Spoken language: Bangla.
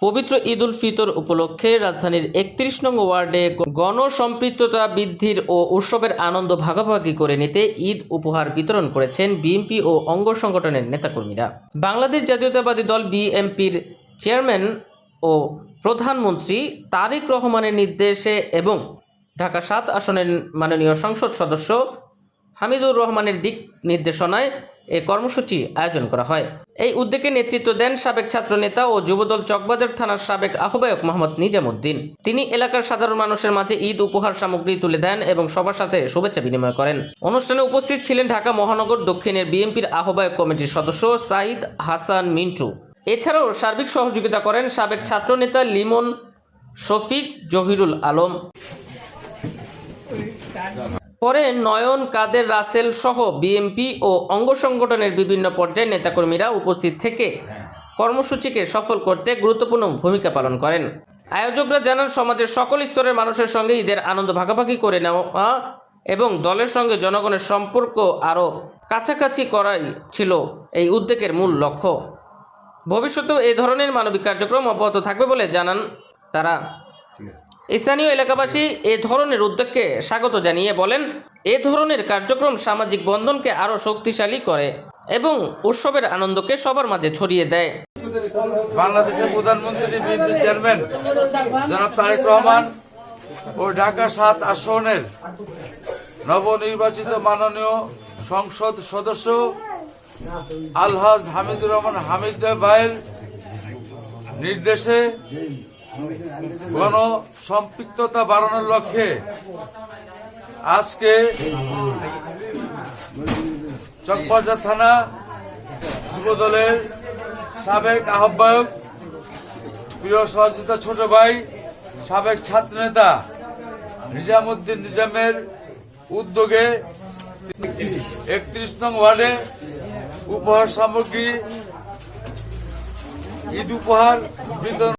পবিত্র ঈদ উল ফিতর উপলক্ষে রাজধানীর ৩১ নং ওয়ার্ডে গণসম্পৃক্ততা বৃদ্ধির ও উৎসবের আনন্দ ভাগাভাগি করে নিতে ঈদ উপহার বিতরণ করেছেন বিএনপি ও অঙ্গ সংগঠনের নেতাকর্মীরা। বাংলাদেশ জাতীয়তাবাদী দল বিএনপির চেয়ারম্যান ও প্রধানমন্ত্রী তারেক রহমানের নির্দেশে এবং ঢাকা ৭ আসনের মাননীয় সংসদ সদস্য হামিদুর রহমানের দিক নির্দেশনায় এ কর্মসূচি আয়োজন করা হয়। এই উদ্যোগে নেতৃত্ব দেন সাবেক ছাত্রনেতা ও যুবদল চকবাজার থানার সাবেক আহ্বায়ক মোহাম্মদ নিজামুদ্দিন। তিনি এলাকার সাধারণ মানুষের মাঝে ঈদ উপহার সামগ্রী তুলে দেন এবং সবার সাথে শুভেচ্ছা বিনিময় করেন। অনুষ্ঠানে উপস্থিত ছিলেন ঢাকা মহানগর দক্ষিণের বিএনপির আহ্বায়ক কমিটির সদস্য সাইদ হাসান মিন্টু। এছাড়াও সার্বিক সহযোগিতা করেন সাবেক ছাত্রনেতা লিমন, শফিক, জহিরুল আলম। পরে নয়ন, কাদের, রাসেল সহ বিএনপি ও অঙ্গ সংগঠনের বিভিন্ন পর্যায়ের নেতাকর্মীরা উপস্থিত থেকে কর্মসূচিকে সফল করতে গুরুত্বপূর্ণ ভূমিকা পালন করেন। আয়োজকরা জানান, সমাজের সকল স্তরের মানুষের সঙ্গে ঈদের আনন্দ ভাগাভাগি করে নেওয়া এবং দলের সঙ্গে জনগণের সম্পর্ক আরও কাছাকাছি করাই ছিল এই উদ্যোগের মূল লক্ষ্য। ভবিষ্যতেও এই ধরনের মানবিক কার্যক্রম অব্যাহত থাকবে বলে জানান তারা। স্থানীয় এলাকাবাসী এ ধরনের উদ্যোগকে স্বাগত জানিয়ে বলেন, এ ধরনের কার্যক্রম সামাজিক বন্ধনকে আরও শক্তিশালী করে এবং উৎসবের আনন্দকে সবার মাঝে ছড়িয়ে দেয়। বাংলাদেশের প্রধানমন্ত্রী বিএনপি চেয়ারম্যান জনাব তারেক রহমান ও ঢাকা ৭ আসনের নবনির্বাচিত মাননীয় সংসদ সদস্য আলহাজ হামিদুর রহমান হামিদ ভাইয়ের নির্দেশে গণসম্পৃক্ততা বাড়ানোর লক্ষ্যে আজকে চকবাজার থানা যুবদলের সাবেক আহ্বায়ক, প্রিয় সহযোগিতা ছোট ভাই, সাবেক ছাত্রনেতা নিজামুদ্দিন নিজামের উদ্যোগে ৩১ নং ওয়ার্ডে উপহার সামগ্রী ঈদ উপহার বিতরণ